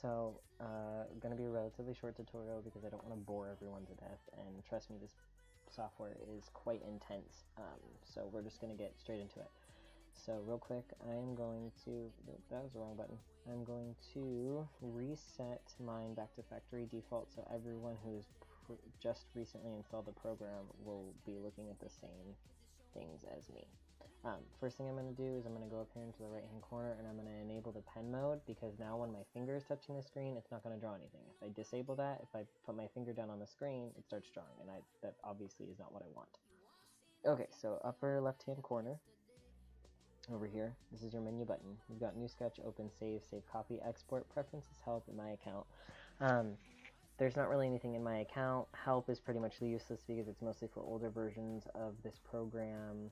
So, going to be a relatively short tutorial because I don't want to bore everyone to death, and trust me, this software is quite intense, so we're just going to get straight into it. So real quick, I'm going to, that was the wrong button, I'm going to reset mine back to factory default so everyone who's just recently installed the program will be looking at the same things as me. First thing I'm going to do is I'm going to go up here into the right hand corner and I'm going to enable the pen mode, because now when my finger is touching the screen, it's not going to draw anything. If I disable that, if I put my finger down on the screen, it starts drawing, and that obviously is not what I want. Okay, so upper left hand corner, over here, this is your menu button. You've got new sketch, open, save, save copy, export, preferences, help, in my account. There's not really anything in my account. Help is pretty much useless because it's mostly for older versions of this program,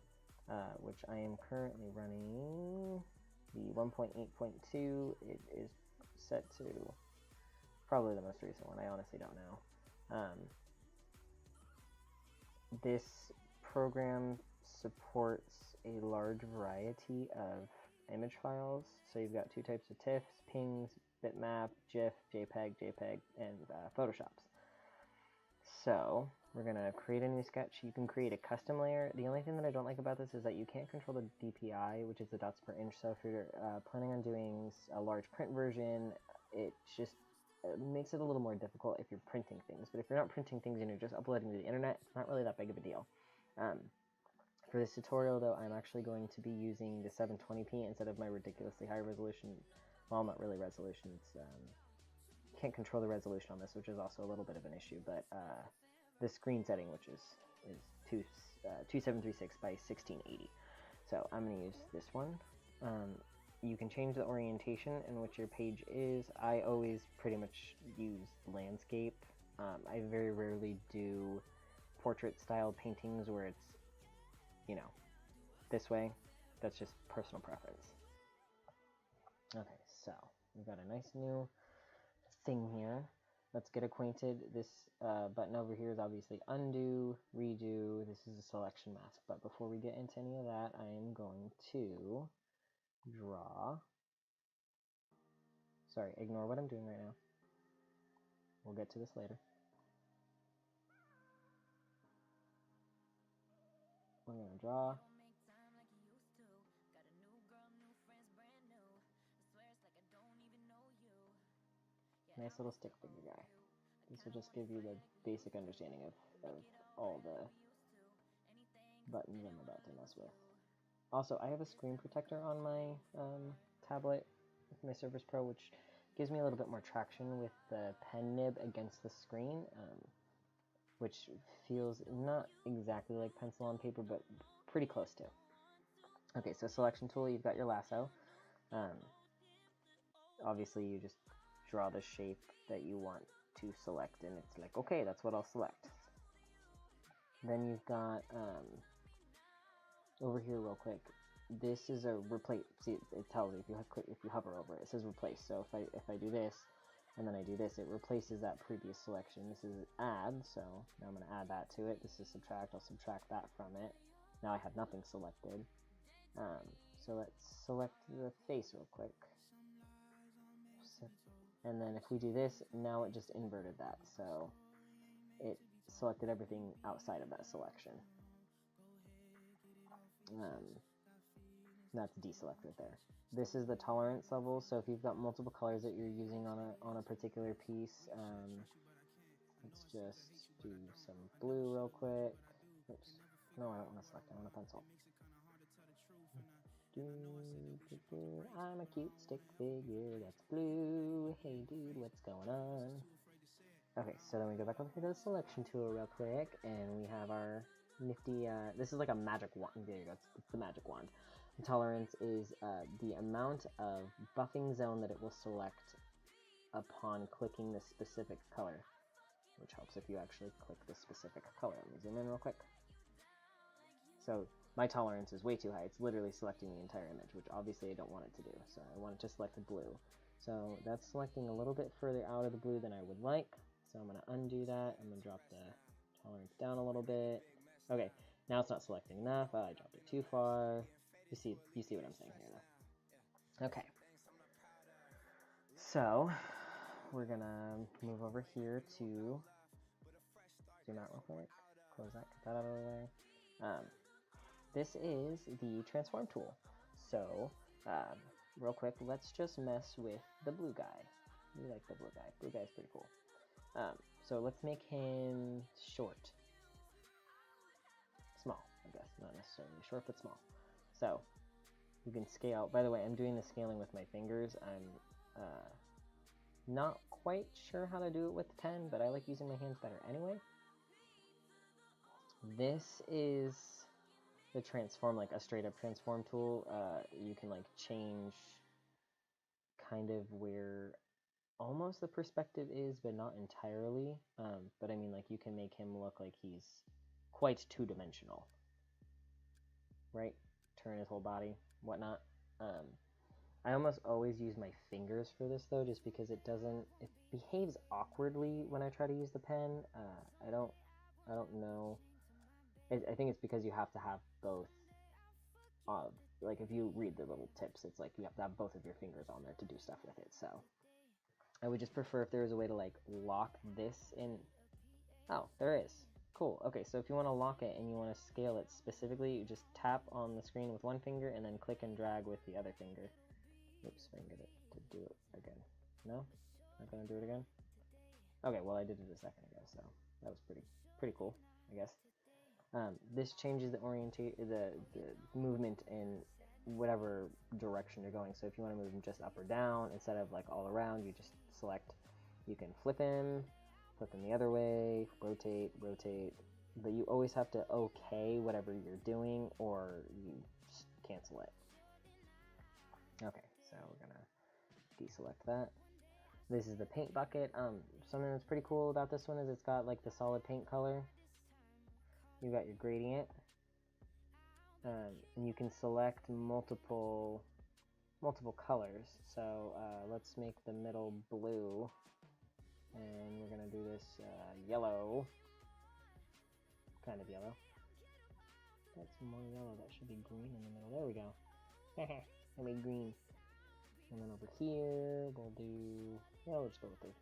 which I am currently running the 1.8.2. It is set to probably the most recent one. I honestly don't know. This program supports a large variety of image files. So you've got two types of TIFFs, PNGs, bitmap, GIF, JPEG, and Photoshops. So we're going to create a new sketch. You can create a custom layer. The only thing that I don't like about this is that you can't control the DPI, which is the dots per inch. So if you're planning on doing a large print version, it just makes it a little more difficult if you're printing things. But if you're not printing things and you're just uploading to the internet, it's not really that big of a deal. For this tutorial, though, I'm actually going to be using the 720p instead of my ridiculously high resolution. Well, not really resolution. It's can't control the resolution on this, which is also a little bit of an issue. But the screen setting, which is 2736 by 1680. So I'm going to use this one. You can change the orientation in which your page is. I always pretty much use landscape. I very rarely do portrait-style paintings where it's, you know, this way. That's just personal preference. Okay, so we've got a nice new thing here. Let's get acquainted. This button over here is obviously undo, redo. This is a selection mask. But before we get into any of that, I am going to draw. Sorry, ignore what I'm doing right now. We'll get to this later. We're going to draw. Nice little stick figure guy. This will just give you the basic understanding of all the buttons I'm about to mess with. Also, I have a screen protector on my tablet with my Surface Pro, which gives me a little bit more traction with the pen nib against the screen, which feels not exactly like pencil on paper, but pretty close to. Okay, so selection tool, you've got your lasso. Obviously, you just draw the shape that you want to select, and it's like, okay, that's what I'll select. Then you've got, over here real quick, this is a replace. See, it tells you if you hover over it, it says replace. So if I do this, and then I do this, it replaces that previous selection. This is add, so now I'm going to add that to it. This is subtract, I'll subtract that from it. Now I have nothing selected. So let's select the face real quick. And then if we do this, now it just inverted that. So it selected everything outside of that selection. That's deselect right there. This is the tolerance level. So if you've got multiple colors that you're using on a particular piece, let's just do some blue real quick. Oops. No, I don't want to select. I want a pencil. I'm a cute stick figure that's blue. Hey dude, what's going on? Okay, so then we go back over here to the selection tool real quick, and we have our nifty, this is like a magic wand. There you go, it's the magic wand. The tolerance is the amount of buffing zone that it will select upon clicking the specific color, which helps if you actually click the specific color. Let me zoom in real quick. So my tolerance is way too high. It's literally selecting the entire image, which obviously I don't want it to do. So I want it to select the blue. So that's selecting a little bit further out of the blue than I would like. So I'm going to undo that. I'm going to drop the tolerance down a little bit. Okay, now it's not selecting enough. I dropped it too far. You see what I'm saying here, though. Okay. So we're gonna move over here to zoom out real quick, close that, get that out of the way. This is the transform tool. So, real quick, let's just mess with the blue guy. We like the blue guy. Blue guy's pretty cool. So let's make him short. Small, I guess. Not necessarily short, but small. So, you can scale. By the way, I'm doing the scaling with my fingers. I'm not quite sure how to do it with the pen, but I like using my hands better anyway. This is the transform, like a straight up transform tool. You can like change kind of where almost the perspective is, but not entirely. But I mean, like, you can make him look like he's quite two-dimensional, right? Turn his whole body, whatnot. I almost always use my fingers for this though, just because it behaves awkwardly when I try to use the pen. I don't know. I think it's because you have to have both. Like, if you read the little tips, it's like you have to have both of your fingers on there to do stuff with it. So I would just prefer if there was a way to like lock this in. Oh, there is. Cool. Okay, so if you want to lock it and you want to scale it specifically, you just tap on the screen with one finger and then click and drag with the other finger. Oops, if I can get it to do it again. No? Not gonna do it again? Okay, well, I did it a second ago, so that was pretty cool, I guess. This changes the movement in whatever direction you're going. So if you want to move him just up or down instead of like all around, you just select. You can flip him the other way, rotate, but you always have to OK whatever you're doing or you just cancel it. Okay, so we're gonna deselect that. This is the paint bucket. Something that's pretty cool about this one is it's got like the solid paint color. You got your gradient, and you can select multiple colors. So let's make the middle blue, and we're gonna do this yellow, kind of yellow. That's more yellow. That should be green in the middle. There we go. I made green. And then over here we'll do. Well, we'll just go with the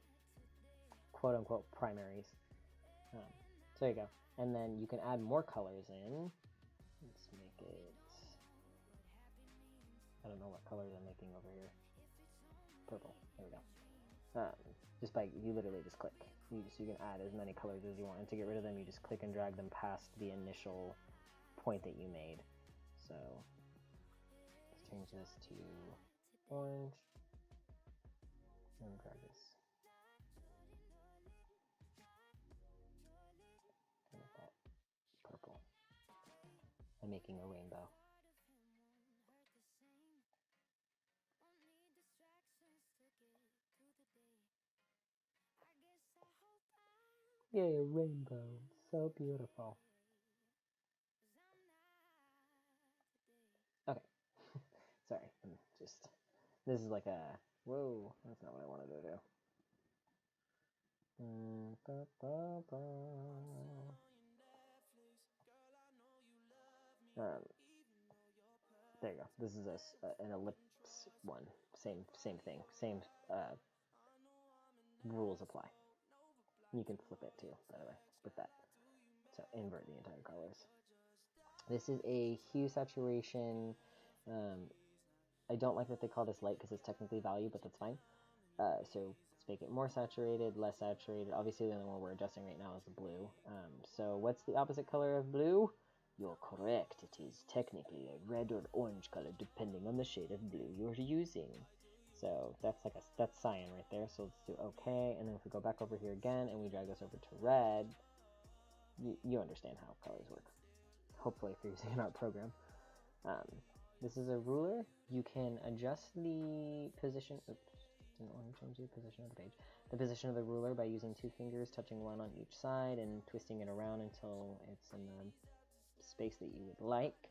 quote-unquote primaries. So there you go. And then you can add more colors in. Let's make it. I don't know what colors I'm making over here. Purple. There we go. Just by you literally just click. You can add as many colors as you want, and to get rid of them, you just click and drag them past the initial point that you made. So let's change this to orange and drag this. Purple. I'm making a rainbow. Yay, a rainbow. So beautiful. Okay. Sorry, this is like a, whoa, that's not what I wanted to do. There you go. This is an ellipse one. Same thing. Same rules apply. You can flip it too, by the way, with that. So invert the entire colors. This is a hue saturation. I don't like that they call this light because it's technically value, but that's fine. So let's make it more saturated, less saturated. Obviously, the only one we're adjusting right now is the blue. So what's the opposite color of blue? You're correct. It is technically a red or orange color, depending on the shade of blue you're using. So that's cyan right there. So let's do OK. And then if we go back over here again and we drag this over to red, you understand how colors work. Hopefully, if you're using an art program. This is a ruler. You can adjust the position. Oops, didn't want to change the position of the page. The position of the ruler by using two fingers, touching one on each side, and twisting it around until it's in the space that you would like.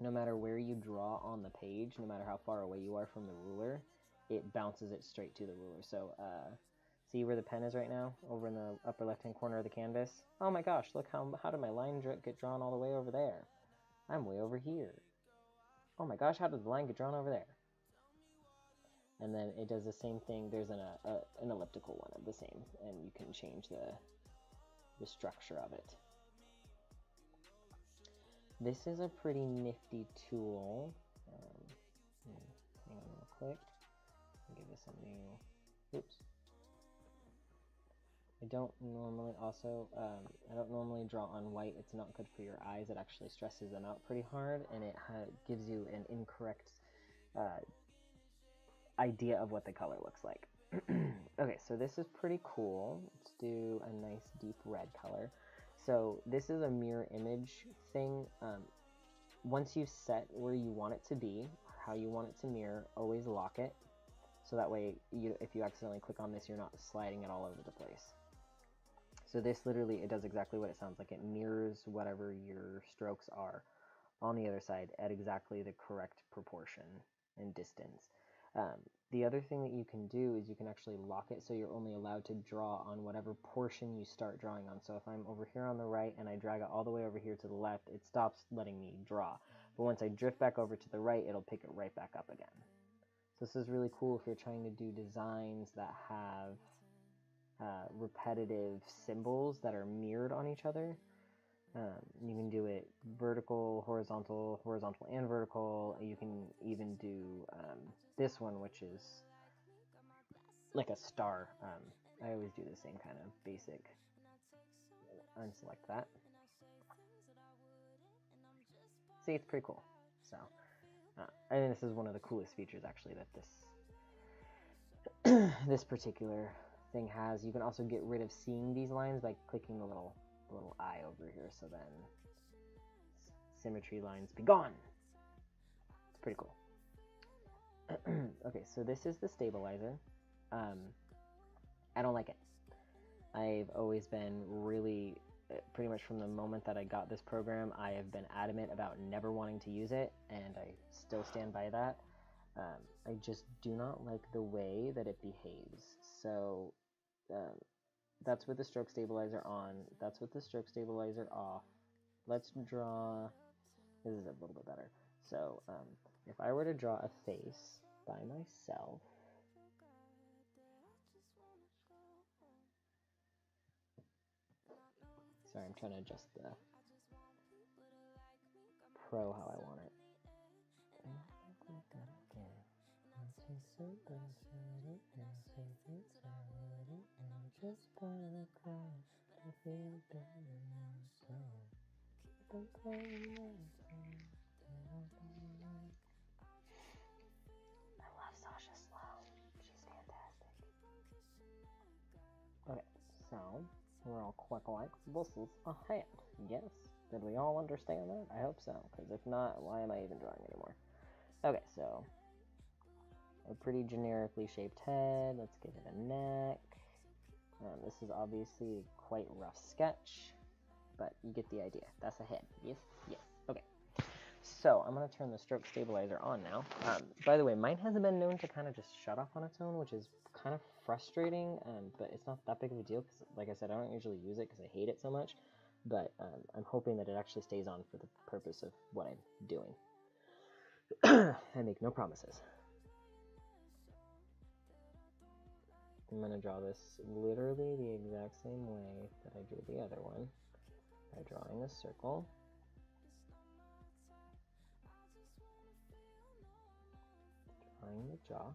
No matter where you draw on the page, no matter how far away you are from the ruler, it bounces it straight to the ruler. So, see where the pen is right now? Over in the upper left-hand corner of the canvas? Oh my gosh, look how did my line get drawn all the way over there? I'm way over here. Oh my gosh, how did the line get drawn over there? And then it does the same thing. There's an elliptical one of the same, and you can change the structure of it. This is a pretty nifty tool. Hang on real quick. I'll give this a new, oops. I don't normally draw on white. It's not good for your eyes. It actually stresses them out pretty hard, and it gives you an incorrect idea of what the color looks like. Okay, so this is pretty cool. Let's do a nice deep red color. So this is a mirror image thing. Once you set where you want it to be, how you want it to mirror, always lock it. So that way, if you accidentally click on this, you're not sliding it all over the place. So this literally, it does exactly what it sounds like. It mirrors whatever your strokes are on the other side at exactly the correct proportion and distance. The other thing that you can do is you can actually lock it so you're only allowed to draw on whatever portion you start drawing on. So if I'm over here on the right and I drag it all the way over here to the left, it stops letting me draw. But once I drift back over to the right, it'll pick it right back up again. So this is really cool if you're trying to do designs that have repetitive symbols that are mirrored on each other. You can do it vertical, horizontal and vertical. You can even do this one, which is like a star. I always do the same kind of basic. Unselect that. See, it's pretty cool. So I think this is one of the coolest features actually that this particular thing has. You can also get rid of seeing these lines by clicking the little eye over here, so then symmetry lines be gone. It's pretty cool. Okay, so this is the stabilizer. I don't like it. I've always been really, pretty much from the moment that I got this program, I have been adamant about never wanting to use it, and I still stand by that. I just do not like the way that it behaves. So that's with the stroke stabilizer on, that's with the stroke stabilizer off. Let's draw, this is a little bit better. So if I were to draw a face by myself, sorry, I'm trying to adjust the Pro how I want it. I love Sasha Sloan. She's fantastic. Okay, so we're all quick like, this is a hat. Yes? Did we all understand that? I hope so, because if not, why am I even drawing anymore? Okay, so a pretty generically shaped head. Let's give it a neck. This is obviously quite rough sketch, but you get the idea. That's a head. Yes? Yes. Okay. So I'm going to turn the stroke stabilizer on now. By the way, mine hasn't been known to kind of just shut off on its own, which is kind of frustrating, but it's not that big of a deal because, like I said, I don't usually use it because I hate it so much, but I'm hoping that it actually stays on for the purpose of what I'm doing. I make no promises. I'm going to draw this literally the exact same way that I drew the other one, by drawing a circle. Drawing the jaw.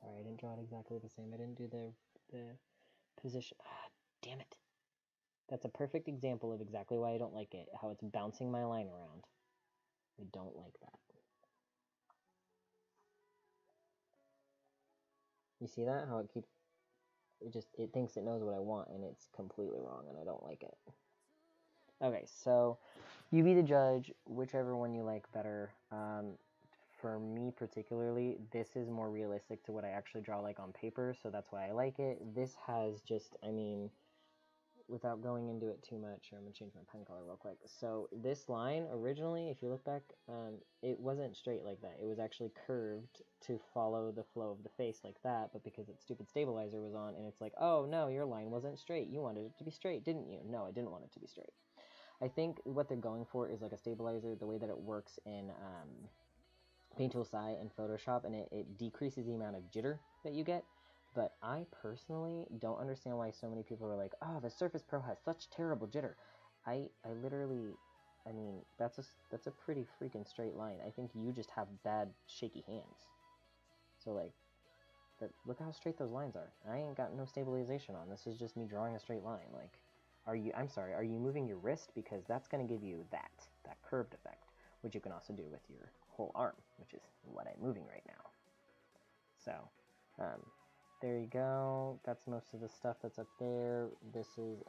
Sorry, I didn't draw it exactly the same. I didn't do the position. Ah, damn it. That's a perfect example of exactly why I don't like it, how it's bouncing my line around. I don't like that. You see that? How it keeps, it thinks it knows what I want, and it's completely wrong, and I don't like it. Okay, so you be the judge, whichever one you like better. For me particularly, this is more realistic to what I actually draw like on paper, so that's why I like it. This has just, I mean, without going into it too much, I'm going to change my pen color real quick. So this line, originally, if you look back, it wasn't straight like that. It was actually curved to follow the flow of the face like that, but because its stupid stabilizer was on, and it's like, oh, no, your line wasn't straight. You wanted it to be straight, didn't you? No, I didn't want it to be straight. I think what they're going for is like a stabilizer, the way that it works in Paint Tool SI and Photoshop, and it decreases the amount of jitter that you get. But I personally don't understand why so many people are like, oh, the Surface Pro has such terrible jitter. I literally, I mean, that's a pretty freaking straight line. I think you just have bad, shaky hands. So, like, look how straight those lines are. I ain't got no stabilization on. This is just me drawing a straight line. Like, I'm sorry, are you moving your wrist? Because that's going to give you that curved effect, which you can also do with your whole arm, which is what I'm moving right now. So, there you go. That's most of the stuff that's up there. This is,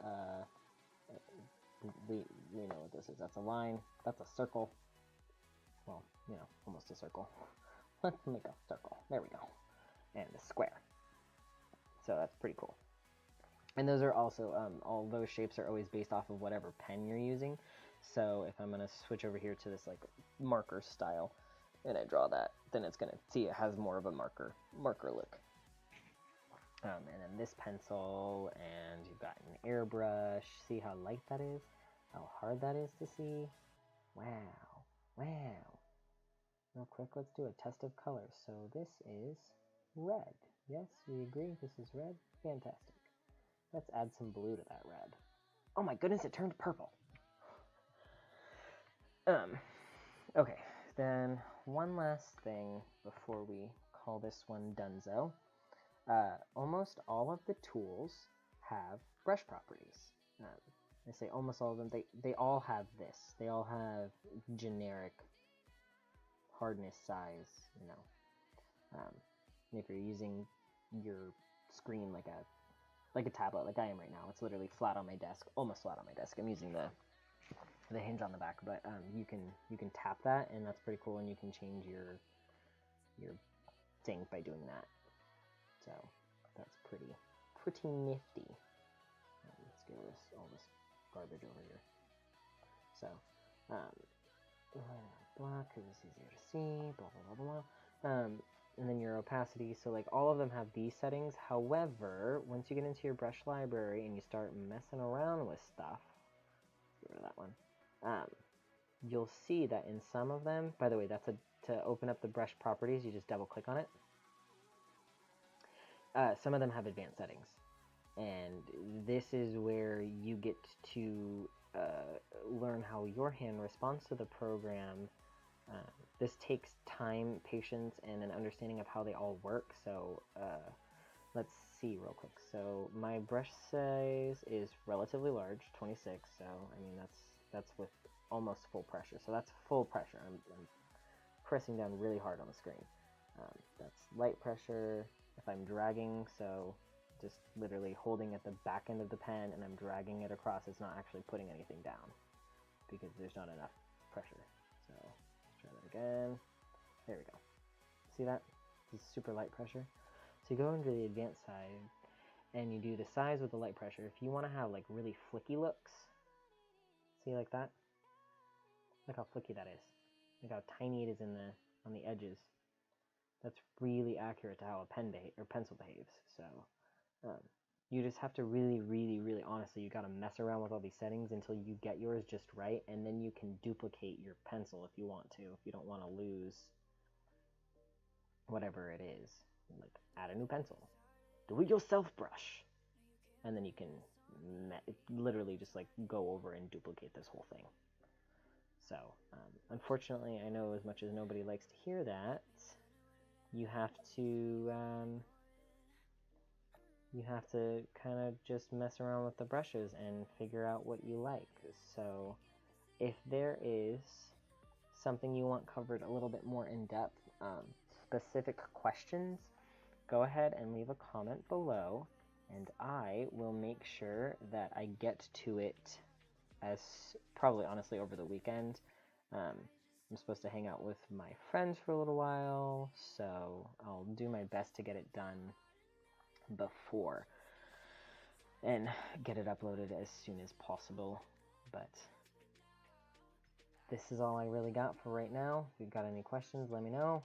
we know what this is. That's a line. That's a circle. Well, you know, almost a circle. Let's make a circle. There we go. And a square. So that's pretty cool. And those are also, all those shapes are always based off of whatever pen you're using. So if I'm going to switch over here to this like marker style, and I draw that, then it's going to see it has more of a marker look. And then this pencil, and you've got an airbrush. See how light that is? How hard that is to see? Wow. Wow. Real quick, let's do a test of colors. So this is red. Yes, we agree this is red. Fantastic. Let's add some blue to that red. Oh my goodness, it turned purple. Okay, then one last thing before we call this one donezo. Almost all of the tools have brush properties. I say almost all of them. They all have this. They all have generic hardness, size, you know. If you're using your screen like a tablet, like I am right now, it's literally flat on my desk, almost flat on my desk. I'm using the hinge on the back, but you can tap that, and that's pretty cool, and you can change your thing by doing that. So that's pretty nifty. Let's get all this garbage over here. So black because it's easier to see. Blah blah blah blah. And then your opacity. So like all of them have these settings. However, once you get into your brush library and you start messing around with stuff, get rid of that one. You'll see that in some of them. By the way, that's to open up the brush properties. You just double click on it. Some of them have advanced settings, and this is where you get to learn how your hand responds to the program. This takes time, patience, and an understanding of how they all work. So let's see real quick. So my brush size is relatively large, 26. So I mean that's with almost full pressure. So that's full pressure. I'm pressing down really hard on the screen. That's light pressure. If I'm dragging, so just literally holding at the back end of the pen and I'm dragging it across, it's not actually putting anything down because there's not enough pressure. So let's try that again. There we go. See that? This is super light pressure. So you go into the advanced side and you do the size with the light pressure. If you want to have like really flicky looks, see like that? Look how flicky that is. Look how tiny it is on the edges. That's really accurate to how a pencil behaves. So you just have to really, really, really honestly, you got to mess around with all these settings until you get yours just right, and then you can duplicate your pencil if you want to. If you don't want to lose whatever it is, like add a new pencil, do it yourself brush, and then you can literally just like go over and duplicate this whole thing. So unfortunately, I know as much as nobody likes to hear that, you have to kind of just mess around with the brushes and figure out what you like. So if there is something you want covered a little bit more in depth, specific questions, go ahead and leave a comment below, and I will make sure that I get to it as probably honestly over the weekend. I'm supposed to hang out with my friends for a little while, so I'll do my best to get it done before. and get it uploaded as soon as possible. But this is all I really got for right now. If you've got any questions, let me know.